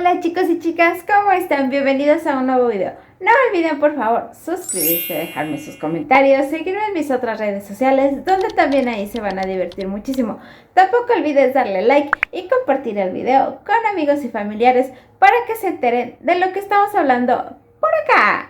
Hola chicos y chicas, ¿cómo están? Bienvenidos a un nuevo video. No olviden por favor suscribirse, dejarme sus comentarios, seguirme en mis otras redes sociales, donde también ahí se van a divertir muchísimo. Tampoco olvides darle like y compartir el video con amigos y familiares para que se enteren de lo que estamos hablando por acá.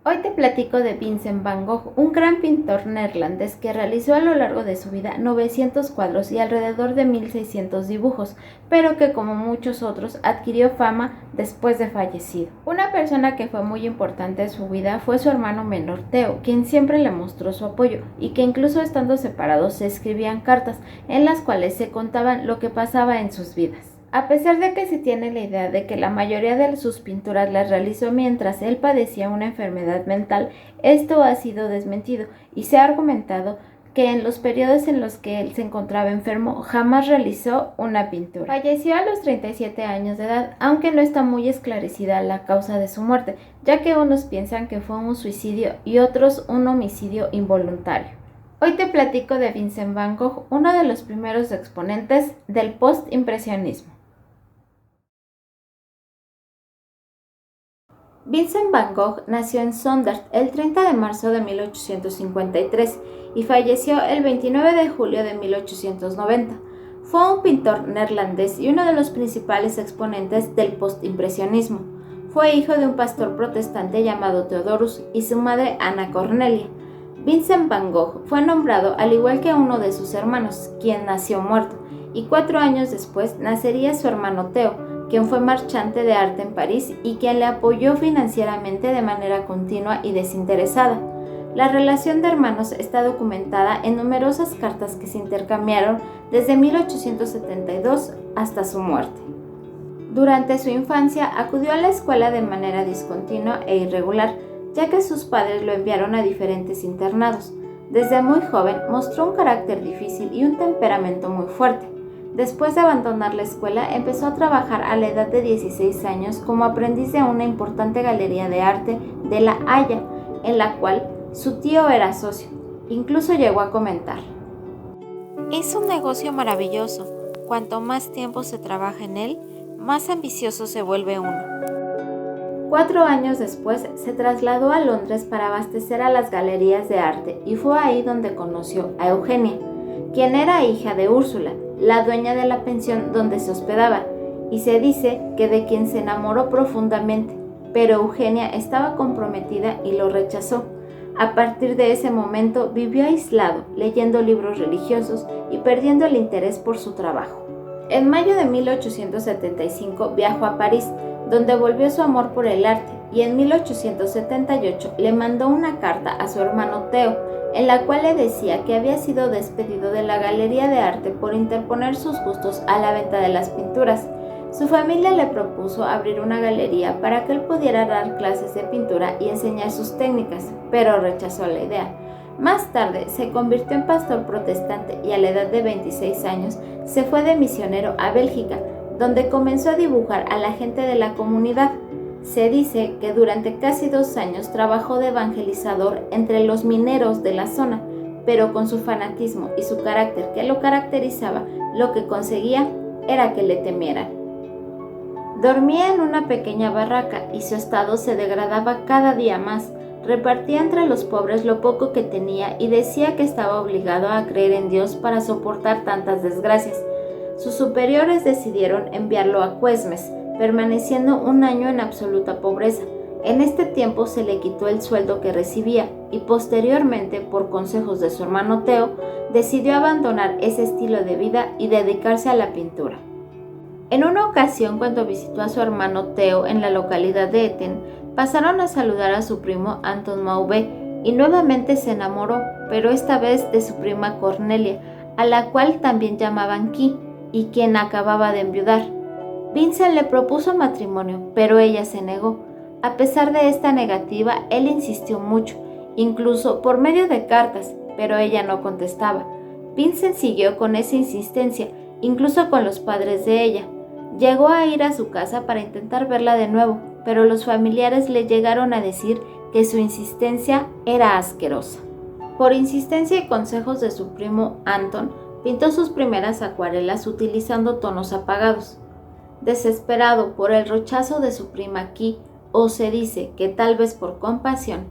Hoy te platico de Vincent van Gogh, un gran pintor neerlandés que realizó a lo largo de su vida 900 cuadros y alrededor de 1600 dibujos, pero que como muchos otros adquirió fama después de fallecido. Una persona que fue muy importante en su vida fue su hermano menor Theo, quien siempre le mostró su apoyo y que incluso estando separados se escribían cartas en las cuales se contaban lo que pasaba en sus vidas. A pesar de que se tiene la idea de que la mayoría de sus pinturas las realizó mientras él padecía una enfermedad mental, esto ha sido desmentido y se ha argumentado que en los periodos en los que él se encontraba enfermo jamás realizó una pintura. Falleció a los 37 años de edad, aunque no está muy esclarecida la causa de su muerte, ya que unos piensan que fue un suicidio y otros un homicidio involuntario. Hoy te platico de Vincent van Gogh, uno de los primeros exponentes del postimpresionismo. Vincent van Gogh nació en Zondert el 30 de marzo de 1853 y falleció el 29 de julio de 1890. Fue un pintor neerlandés y uno de los principales exponentes del postimpresionismo. Fue hijo de un pastor protestante llamado Theodorus y su madre Anna Cornelia. Vincent van Gogh fue nombrado al igual que uno de sus hermanos, quien nació muerto, y 4 años después nacería su hermano Theo, quien fue marchante de arte en París y quien le apoyó financieramente de manera continua y desinteresada. La relación de hermanos está documentada en numerosas cartas que se intercambiaron desde 1872 hasta su muerte. Durante su infancia acudió a la escuela de manera discontinua e irregular, ya que sus padres lo enviaron a diferentes internados. Desde muy joven mostró un carácter difícil y un temperamento muy fuerte. Después de abandonar la escuela, empezó a trabajar a la edad de 16 años como aprendiz de una importante galería de arte de La Haya, en la cual su tío era socio. Incluso llegó a comentar: es un negocio maravilloso. Cuanto más tiempo se trabaja en él, más ambicioso se vuelve uno. 4 años después se trasladó a Londres para abastecer a las galerías de arte y fue ahí donde conoció a Eugenia, quien era hija de Úrsula, la dueña de la pensión donde se hospedaba, y se dice que de quien se enamoró profundamente, pero Eugenia estaba comprometida y lo rechazó. A partir de ese momento vivió aislado, leyendo libros religiosos y perdiendo el interés por su trabajo. En mayo de 1875 viajó a París, donde volvió su amor por el arte, y en 1878 le mandó una carta a su hermano Theo, en la cual le decía que había sido despedido de la galería de arte por interponer sus gustos a la venta de las pinturas. Su familia le propuso abrir una galería para que él pudiera dar clases de pintura y enseñar sus técnicas, pero rechazó la idea. Más tarde se convirtió en pastor protestante y a la edad de 26 años se fue de misionero a Bélgica, donde comenzó a dibujar a la gente de la comunidad. Se dice que durante casi 2 años trabajó de evangelizador entre los mineros de la zona, pero con su fanatismo y su carácter que lo caracterizaba, lo que conseguía era que le temieran. Dormía en una pequeña barraca y su estado se degradaba cada día más. Repartía entre los pobres lo poco que tenía y decía que estaba obligado a creer en Dios para soportar tantas desgracias. Sus superiores decidieron enviarlo a Cuesmes, permaneciendo 1 año en absoluta pobreza. En este tiempo se le quitó el sueldo que recibía y posteriormente, por consejos de su hermano Theo, decidió abandonar ese estilo de vida y dedicarse a la pintura. En una ocasión, cuando visitó a su hermano Theo en la localidad de Etten, pasaron a saludar a su primo Anton Maubé y nuevamente se enamoró, pero esta vez de su prima Cornelia, a la cual también llamaban Ki, y quien acababa de enviudar. Vincent le propuso matrimonio, pero ella se negó. A pesar de esta negativa, él insistió mucho, incluso por medio de cartas, pero ella no contestaba. Vincent siguió con esa insistencia, incluso con los padres de ella. Llegó a ir a su casa para intentar verla de nuevo, pero los familiares le llegaron a decir que su insistencia era asquerosa. Por insistencia y consejos de su primo Anton, pintó sus primeras acuarelas utilizando tonos apagados. Desesperado por el rechazo de su prima Key, o se dice que tal vez por compasión,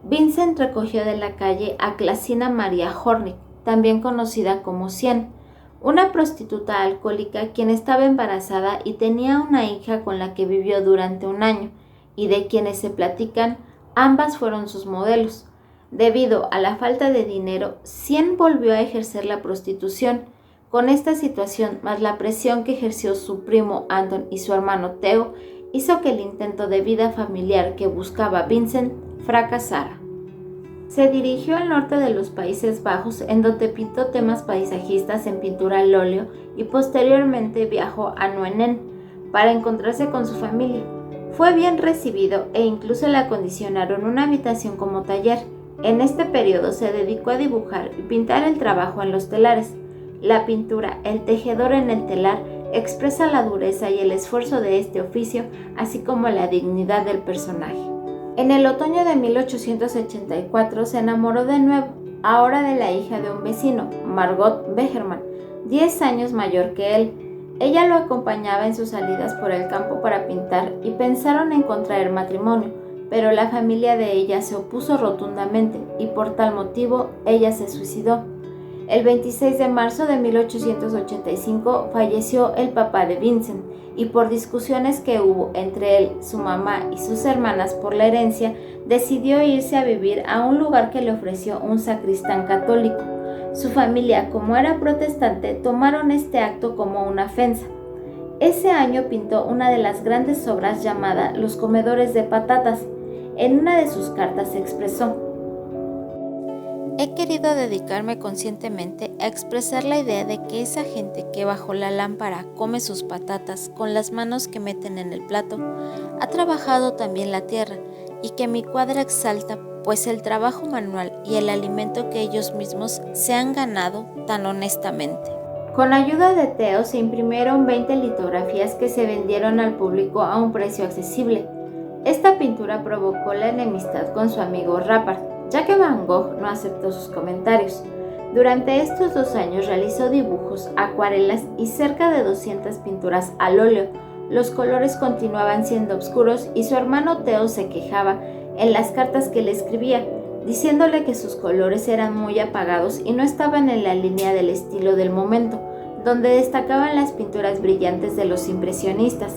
Vincent recogió de la calle a Clasina María Hornick, también conocida como Cien, una prostituta alcohólica quien estaba embarazada y tenía una hija con la que vivió durante un año, y de quienes se platican, ambas fueron sus modelos. Debido a la falta de dinero, Cien volvió a ejercer la prostitución. Con esta situación, más la presión que ejerció su primo Anton y su hermano Theo, hizo que el intento de vida familiar que buscaba Vincent fracasara. Se dirigió al norte de los Países Bajos, en donde pintó temas paisajistas en pintura al óleo, y posteriormente viajó a Nuenen para encontrarse con su familia. Fue bien recibido e incluso le acondicionaron una habitación como taller. En este periodo se dedicó a dibujar y pintar el trabajo en los telares. La pintura, el tejedor en el telar, expresa la dureza y el esfuerzo de este oficio, así como la dignidad del personaje. En el otoño de 1884 se enamoró de nuevo, ahora de la hija de un vecino, Margot Begerman, 10 años mayor que él. Ella lo acompañaba en sus salidas por el campo para pintar y pensaron en contraer matrimonio, pero la familia de ella se opuso rotundamente y por tal motivo ella se suicidó. El 26 de marzo de 1885 falleció el papá de Vincent, y por discusiones que hubo entre él, su mamá y sus hermanas por la herencia, decidió irse a vivir a un lugar que le ofreció un sacristán católico. Su familia, como era protestante, tomaron este acto como una ofensa. Ese año pintó una de las grandes obras llamada Los comedores de patatas. En una de sus cartas expresó: he querido dedicarme conscientemente a expresar la idea de que esa gente que bajo la lámpara come sus patatas con las manos que meten en el plato, ha trabajado también la tierra, y que mi cuadro exalta pues el trabajo manual y el alimento que ellos mismos se han ganado tan honestamente. Con ayuda de Theo se imprimieron 20 litografías que se vendieron al público a un precio accesible. Esta pintura provocó la enemistad con su amigo Rappard, ya que Van Gogh no aceptó sus comentarios. Durante estos 2 años realizó dibujos, acuarelas y cerca de 200 pinturas al óleo. Los colores continuaban siendo oscuros y su hermano Theo se quejaba en las cartas que le escribía, diciéndole que sus colores eran muy apagados y no estaban en la línea del estilo del momento, donde destacaban las pinturas brillantes de los impresionistas.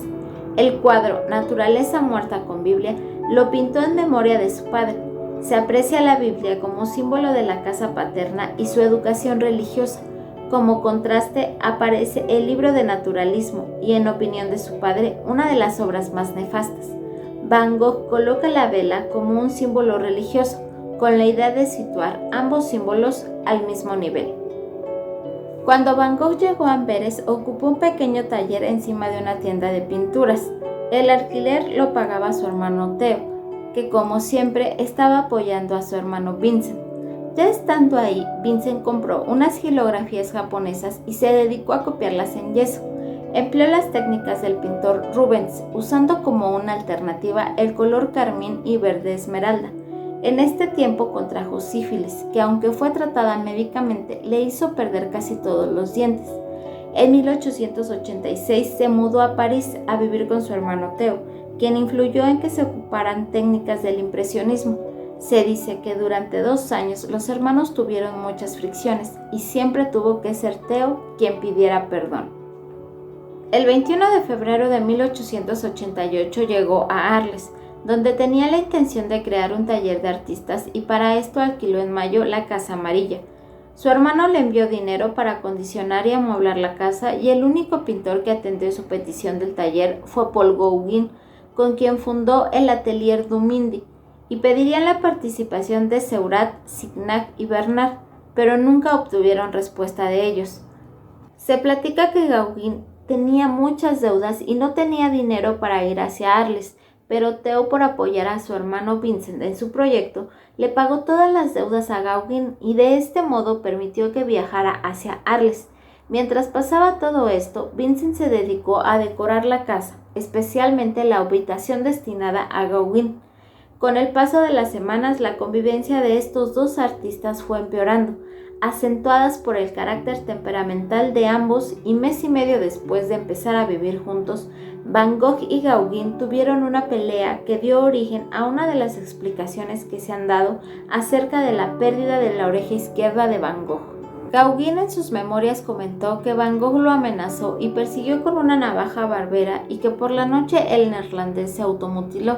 El cuadro Naturaleza muerta con Biblia lo pintó en memoria de su padre. Se aprecia la Biblia como símbolo de la casa paterna y su educación religiosa. Como contraste aparece el libro de naturalismo y, en opinión de su padre, una de las obras más nefastas. Van Gogh coloca la vela como un símbolo religioso, con la idea de situar ambos símbolos al mismo nivel. Cuando Van Gogh llegó a Amberes, ocupó un pequeño taller encima de una tienda de pinturas. El alquiler lo pagaba su hermano Theo, que como siempre estaba apoyando a su hermano Vincent. Ya estando ahí, Vincent compró unas xilografías japonesas y se dedicó a copiarlas en yeso. Empleó las técnicas del pintor Rubens, usando como una alternativa el color carmín y verde esmeralda. En este tiempo contrajo sífilis, que aunque fue tratada médicamente, le hizo perder casi todos los dientes. En 1886 se mudó a París a vivir con su hermano Theo, quien influyó en que se ocuparan técnicas del impresionismo. Se dice que durante 2 años los hermanos tuvieron muchas fricciones y siempre tuvo que ser Theo quien pidiera perdón. El 21 de febrero de 1888 llegó a Arles, donde tenía la intención de crear un taller de artistas, y para esto alquiló en mayo la Casa Amarilla. Su hermano le envió dinero para acondicionar y amueblar la casa, y el único pintor que atendió su petición del taller fue Paul Gauguin, con quien fundó el Atelier du Midi, y pedirían la participación de Seurat, Signac y Bernard, pero nunca obtuvieron respuesta de ellos. Se platica que Gauguin tenía muchas deudas y no tenía dinero para ir hacia Arles, pero Theo, por apoyar a su hermano Vincent en su proyecto, le pagó todas las deudas a Gauguin y de este modo permitió que viajara hacia Arles. Mientras pasaba todo esto, Vincent se dedicó a decorar la casa, especialmente la habitación destinada a Gauguin. Con el paso de las semanas, la convivencia de estos 2 artistas fue empeorando, acentuadas por el carácter temperamental de ambos, y mes y medio después de empezar a vivir juntos, Van Gogh y Gauguin tuvieron una pelea que dio origen a una de las explicaciones que se han dado acerca de la pérdida de la oreja izquierda de Van Gogh. Gauguin en sus memorias comentó que Van Gogh lo amenazó y persiguió con una navaja barbera y que por la noche el neerlandés se automutiló.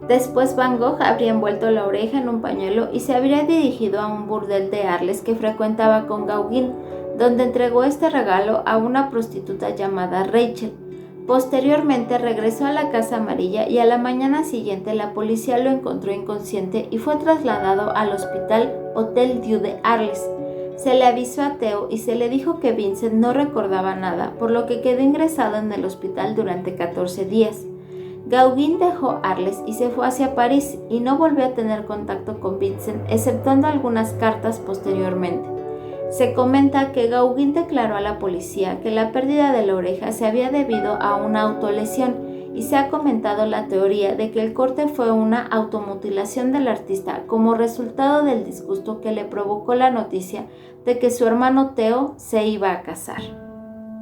Después Van Gogh habría envuelto la oreja en un pañuelo y se habría dirigido a un burdel de Arles que frecuentaba con Gauguin, donde entregó este regalo a una prostituta llamada Rachel. Posteriormente regresó a la Casa Amarilla y a la mañana siguiente la policía lo encontró inconsciente y fue trasladado al hospital Hotel Dieu de Arles. Se le avisó a Theo y se le dijo que Vincent no recordaba nada, por lo que quedó ingresado en el hospital durante 14 días. Gauguin dejó Arles y se fue hacia París y no volvió a tener contacto con Vincent, exceptuando algunas cartas posteriormente. Se comenta que Gauguin declaró a la policía que la pérdida de la oreja se había debido a una autolesión, y se ha comentado la teoría de que el corte fue una automutilación del artista como resultado del disgusto que le provocó la noticia de que su hermano Theo se iba a casar.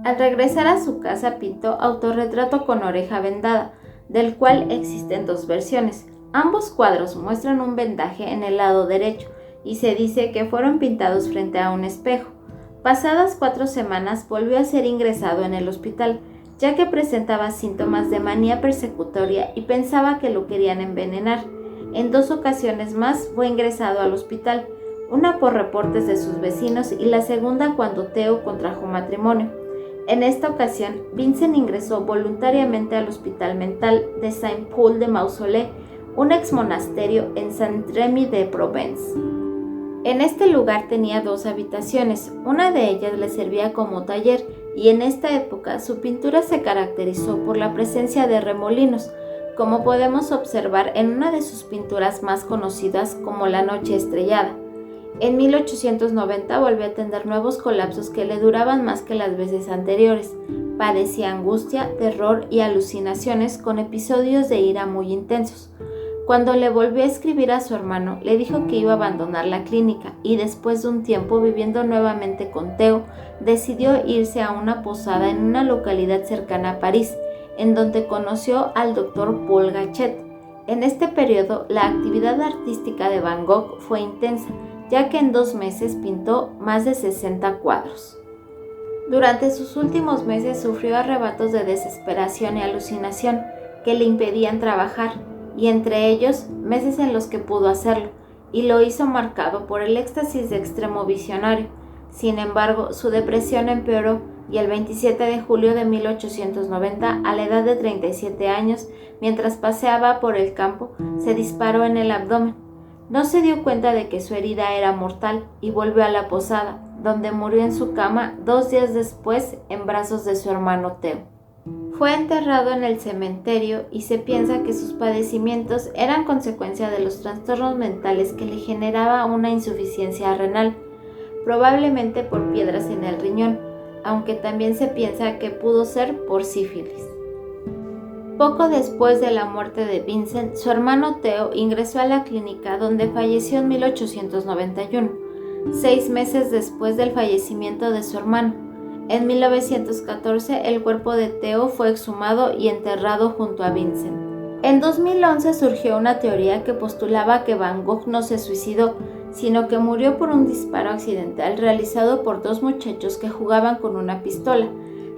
Al regresar a su casa pintó Autorretrato con oreja vendada, del cual existen dos versiones. Ambos cuadros muestran un vendaje en el lado derecho y se dice que fueron pintados frente a un espejo. Pasadas 4 semanas volvió a ser ingresado en el hospital, ya que presentaba síntomas de manía persecutoria y pensaba que lo querían envenenar. En 2 ocasiones más fue ingresado al hospital, una por reportes de sus vecinos y la segunda cuando Theo contrajo matrimonio. En esta ocasión, Vincent ingresó voluntariamente al hospital mental de Saint-Paul de Mausolée, un ex monasterio en Saint-Rémy-de-Provence. En este lugar tenía 2 habitaciones, una de ellas le servía como taller, y en esta época su pintura se caracterizó por la presencia de remolinos, como podemos observar en una de sus pinturas más conocidas como La Noche Estrellada. En 1890 volvió a tener nuevos colapsos que le duraban más que las veces anteriores. Padecía angustia, terror y alucinaciones con episodios de ira muy intensos. Cuando le volvió a escribir a su hermano, le dijo que iba a abandonar la clínica y después de un tiempo viviendo nuevamente con Theo, decidió irse a una posada en una localidad cercana a París, en donde conoció al doctor Paul Gachet. En este periodo, la actividad artística de Van Gogh fue intensa, ya que en 2 meses pintó más de 60 cuadros. Durante sus últimos meses sufrió arrebatos de desesperación y alucinación que le impedían trabajar, y entre ellos meses en los que pudo hacerlo, y lo hizo marcado por el éxtasis de extremo visionario. Sin embargo, su depresión empeoró y el 27 de julio de 1890, a la edad de 37 años, mientras paseaba por el campo, se disparó en el abdomen. No se dio cuenta de que su herida era mortal y volvió a la posada, donde murió en su cama 2 días después en brazos de su hermano Theo. Fue enterrado en el cementerio y se piensa que sus padecimientos eran consecuencia de los trastornos mentales que le generaba una insuficiencia renal, probablemente por piedras en el riñón, aunque también se piensa que pudo ser por sífilis. Poco después de la muerte de Vincent, su hermano Theo ingresó a la clínica donde falleció en 1891, 6 meses después del fallecimiento de su hermano. En 1914, el cuerpo de Theo fue exhumado y enterrado junto a Vincent. En 2011 surgió una teoría que postulaba que Van Gogh no se suicidó, sino que murió por un disparo accidental realizado por 2 muchachos que jugaban con una pistola.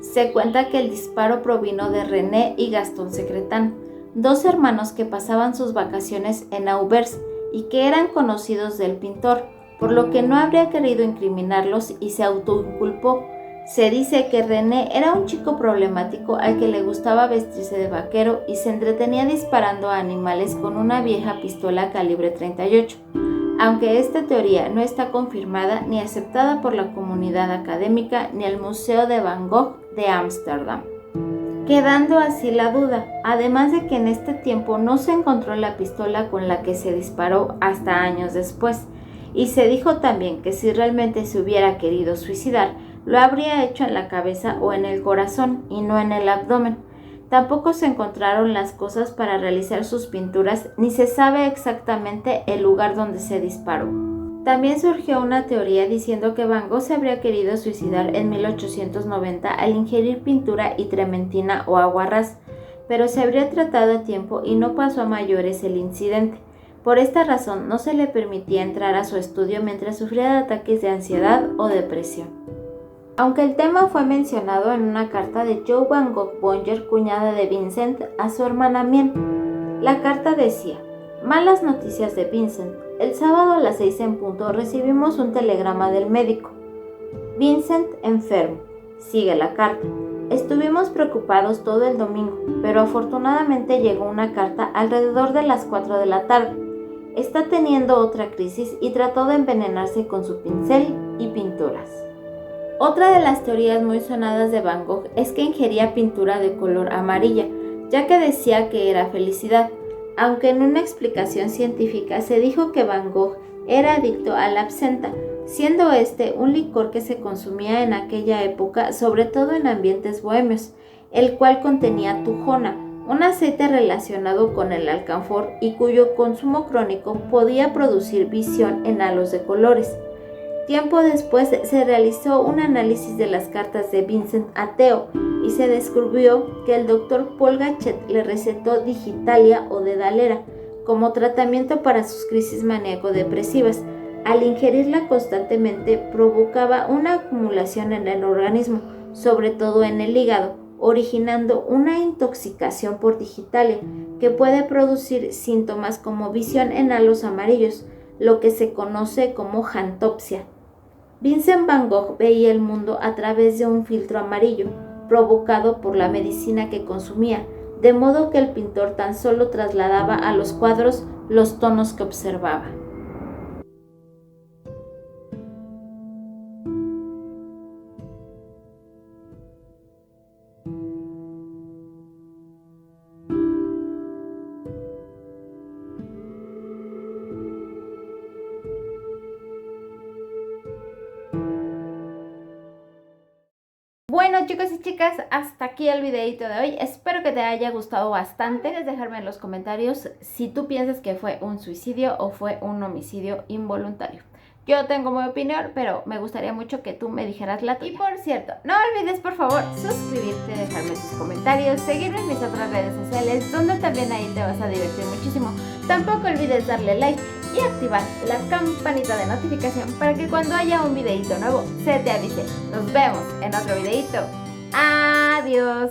Se cuenta que el disparo provino de René y Gastón Secretan, 2 hermanos que pasaban sus vacaciones en Auvers y que eran conocidos del pintor, por lo que no habría querido incriminarlos y se autoinculpó. Se dice que René era un chico problemático al que le gustaba vestirse de vaquero y se entretenía disparando a animales con una vieja pistola calibre 38, aunque esta teoría no está confirmada ni aceptada por la comunidad académica ni el Museo de Van Gogh de Ámsterdam, quedando así la duda, además de que en este tiempo no se encontró la pistola con la que se disparó hasta años después, y se dijo también que si realmente se hubiera querido suicidar, lo habría hecho en la cabeza o en el corazón y no en el abdomen. Tampoco se encontraron las cosas para realizar sus pinturas ni se sabe exactamente el lugar donde se disparó. También surgió una teoría diciendo que Van Gogh se habría querido suicidar en 1890 al ingerir pintura y trementina o aguarrás, pero se habría tratado a tiempo y no pasó a mayores el incidente. Por esta razón no se le permitía entrar a su estudio mientras sufría de ataques de ansiedad o depresión. Aunque el tema fue mencionado en una carta de Jo Van Gogh Bonger, cuñada de Vincent, a su hermana Mien. La carta decía: malas noticias de Vincent. El sábado a las 6 en punto recibimos un telegrama del médico. Vincent enfermo. Sigue la carta. Estuvimos preocupados todo el domingo, pero afortunadamente llegó una carta alrededor de las 4 de la tarde. Está teniendo otra crisis y trató de envenenarse con su pincel y pinturas. Otra de las teorías muy sonadas de Van Gogh es que ingería pintura de color amarilla, ya que decía que era felicidad, aunque en una explicación científica se dijo que Van Gogh era adicto al absenta, siendo este un licor que se consumía en aquella época, sobre todo en ambientes bohemios, el cual contenía tujona, un aceite relacionado con el alcanfor y cuyo consumo crónico podía producir visión en halos de colores. Tiempo después se realizó un análisis de las cartas de Vincent a Theo y se descubrió que el doctor Paul Gachet le recetó Digitalia o Dedalera como tratamiento para sus crisis maníaco-depresivas. Al ingerirla constantemente provocaba una acumulación en el organismo, sobre todo en el hígado, originando una intoxicación por Digitalia que puede producir síntomas como visión en halos amarillos, lo que se conoce como xantopsia. Vincent Van Gogh veía el mundo a través de un filtro amarillo, provocado por la medicina que consumía, de modo que el pintor tan solo trasladaba a los cuadros los tonos que observaba. Bueno, chicos y chicas, hasta aquí el videito de hoy. Espero que te haya gustado bastante. Puedes dejarme en los comentarios si tú piensas que fue un suicidio o fue un homicidio involuntario. Yo tengo mi opinión, pero me gustaría mucho que tú me dijeras la tuya. Y por cierto, no olvides por favor suscribirte, dejarme tus comentarios, seguirme en mis otras redes sociales, donde también ahí te vas a divertir muchísimo. Tampoco olvides darle like y activar la campanita de notificación para que cuando haya un videito nuevo se te avise. Nos vemos en otro videito. Adiós.